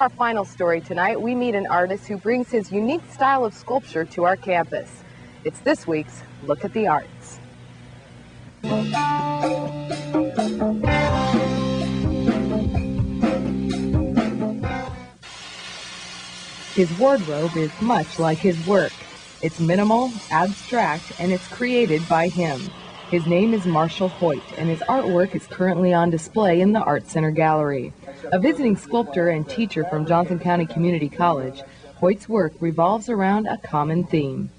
Our final story tonight, we meet an artist who brings his unique style of sculpture to our campus. It's this week's Look at the Arts. His wardrobe is much like his work. It's minimal, abstract, and it's created by him. His name is Marshall Hoyt, and his artwork is currently on display in the Art Center Gallery. A visiting sculptor and teacher from Johnson County Community College, Hoyt's work revolves around a common theme.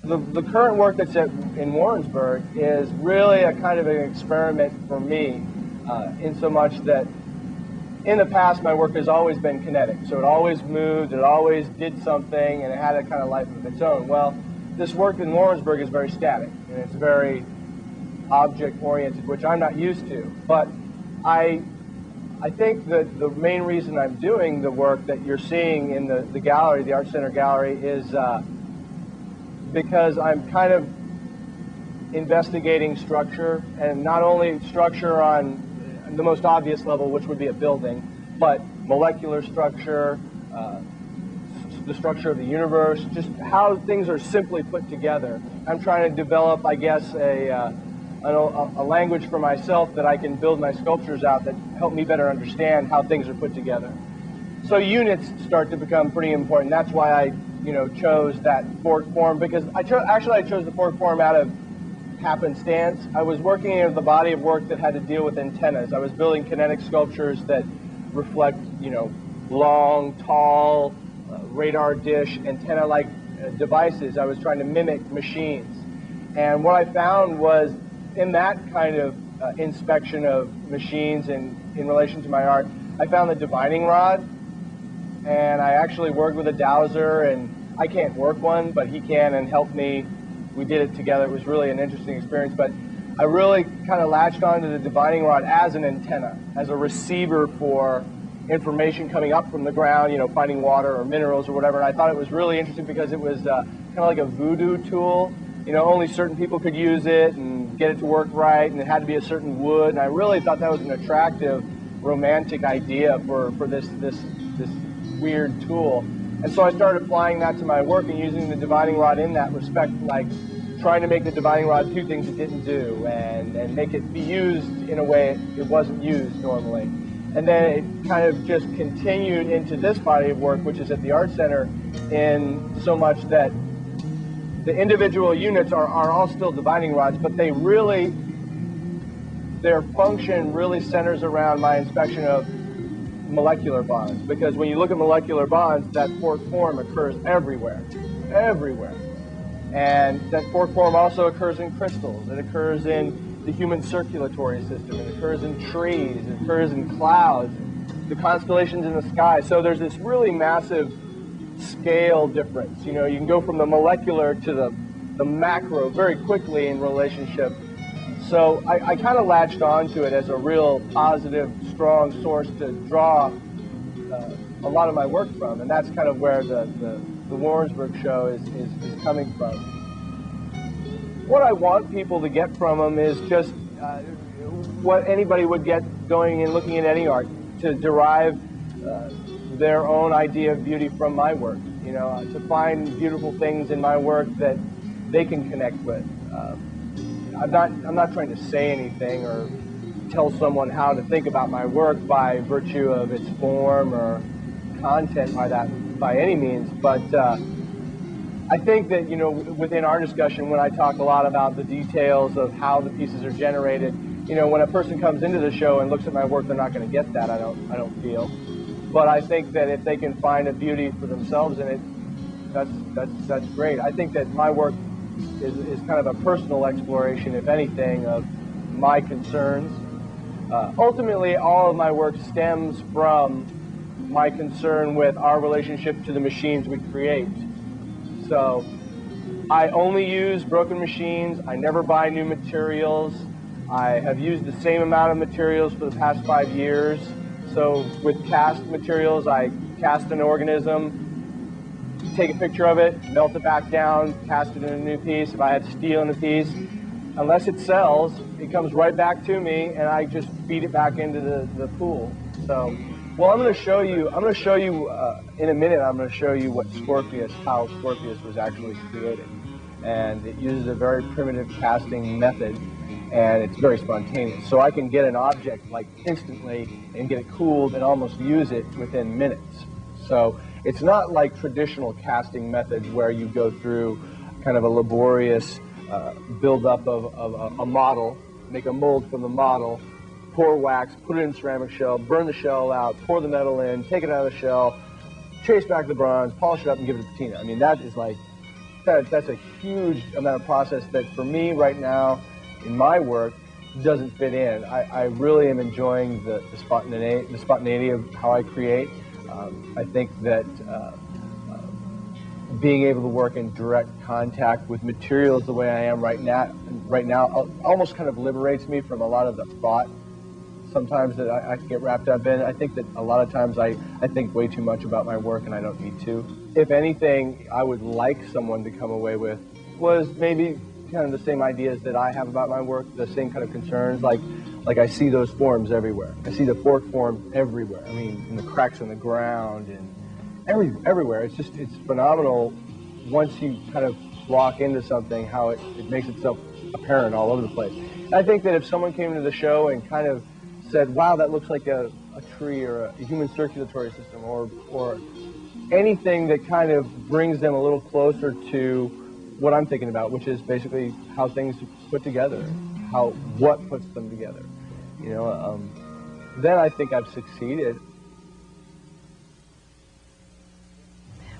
The current work that's in Warrensburg is really a kind of an experiment for me, in so much that in the past my work has always been kinetic. So it always moved, it always did something, and it had a kind of life of its own. Well, this work in Warrensburg is very static, and it's very object-oriented, which I'm not used to. But I think that the main reason I'm doing the work that you're seeing in the gallery, the Art Center Gallery, is because I'm kind of investigating structure, and not only structure on the most obvious level, which would be a building, but molecular structure, the structure of the universe, just how things are simply put together. I'm trying to develop, I guess, a language for myself that I can build my sculptures out that help me better understand how things are put together. So units start to become pretty important. That's why I, chose that fork form, because I chose the fork form out of happenstance. I was working in the body of work that had to deal with antennas. I was building kinetic sculptures that reflect, long, tall, radar dish, antenna-like devices. I was trying to mimic machines. And what I found was, in that kind of inspection of machines and in relation to my art, I found the divining rod, and I actually worked with a dowser, and I can't work one, but he can and helped me. We did it together. It was really an interesting experience, but I really kind of latched onto the divining rod as an antenna, as a receiver for information coming up from the ground, finding water or minerals or whatever. And I thought it was really interesting because it was kind of like a voodoo tool. Only certain people could use it and get it to work right, and it had to be a certain wood. And I really thought that was an attractive, romantic idea for this weird tool. And so I started applying that to my work and using the divining rod in that respect, like trying to make the divining rod do things it didn't do, and make it be used in a way it wasn't used normally. And then it kind of just continued into this body of work, which is at the Art Center, in so much that the individual units are all still divining rods, but their function really centers around my inspection of molecular bonds. Because when you look at molecular bonds, that fork form occurs everywhere. And that fork form also occurs in crystals. It occurs in the human circulatory system. It occurs in trees. It occurs in clouds, the constellations in the sky. So there's this really massive scale difference. You can go from the molecular to the macro very quickly in relationship. So I kind of latched onto it as a real positive, strong source to draw a lot of my work from, and that's kind of where the Warrensburg show is coming from. What I want people to get from them is just what anybody would get going and looking at any art, to derive their own idea of beauty from my work, to find beautiful things in my work that they can connect with. I'm not trying to say anything or tell someone how to think about my work by virtue of its form or content by any means, but I think that, within our discussion, when I talk a lot about the details of how the pieces are generated, when a person comes into the show and looks at my work, they're not going to get that, I don't feel. But I think that if they can find a beauty for themselves in it, that's great. I think that my work is kind of a personal exploration, if anything, of my concerns. Ultimately, all of my work stems from my concern with our relationship to the machines we create. So I only use broken machines. I never buy new materials. I have used the same amount of materials for the past 5 years. So with cast materials, I cast an organism, take a picture of it, melt it back down, cast it in a new piece. If I had steel in a piece, unless it sells, it comes right back to me, and I just feed it back into the pool. So Well, I'm going to show you in a minute. I'm going to show you how Scorpius was actually created, and it uses a very primitive casting method, and it's very spontaneous. So I can get an object like instantly and get it cooled and almost use it within minutes. So it's not like traditional casting methods where you go through kind of a laborious build-up of a model, make a mold from the model, pour wax, put it in a ceramic shell, burn the shell out, pour the metal in, take it out of the shell, chase back the bronze, polish it up, and give it to patina. I mean, that is like, that's a huge amount of process that for me right now in my work doesn't fit in. I really am enjoying the spontaneity of how I create. I think that being able to work in direct contact with materials the way I am right now almost kind of liberates me from a lot of the thought sometimes that I get wrapped up in. I think that a lot of times I think way too much about my work and I don't need to. If anything, I would like someone to come away with was maybe kind of the same ideas that I have about my work, the same kind of concerns. Like I see those forms everywhere. I see the fork forms everywhere. I mean, in the cracks in the ground and everywhere. It's phenomenal once you kind of walk into something, how it makes itself apparent all over the place. And I think that if someone came to the show and kind of said, wow, that looks like a tree or a human circulatory system or anything that kind of brings them a little closer to what I'm thinking about, which is basically how things put together, what puts them together, you know, then I think I've succeeded.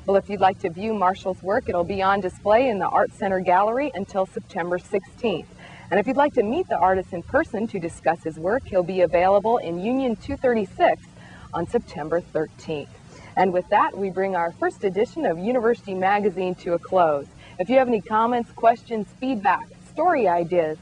Well, if you'd like to view Marshall's work, it'll be on display in the Art Center Gallery until September 16th. And if you'd like to meet the artist in person to discuss his work, he'll be available in Union 236 on September 13th. And with that, we bring our first edition of University Magazine to a close. If you have any comments, questions, feedback, story ideas,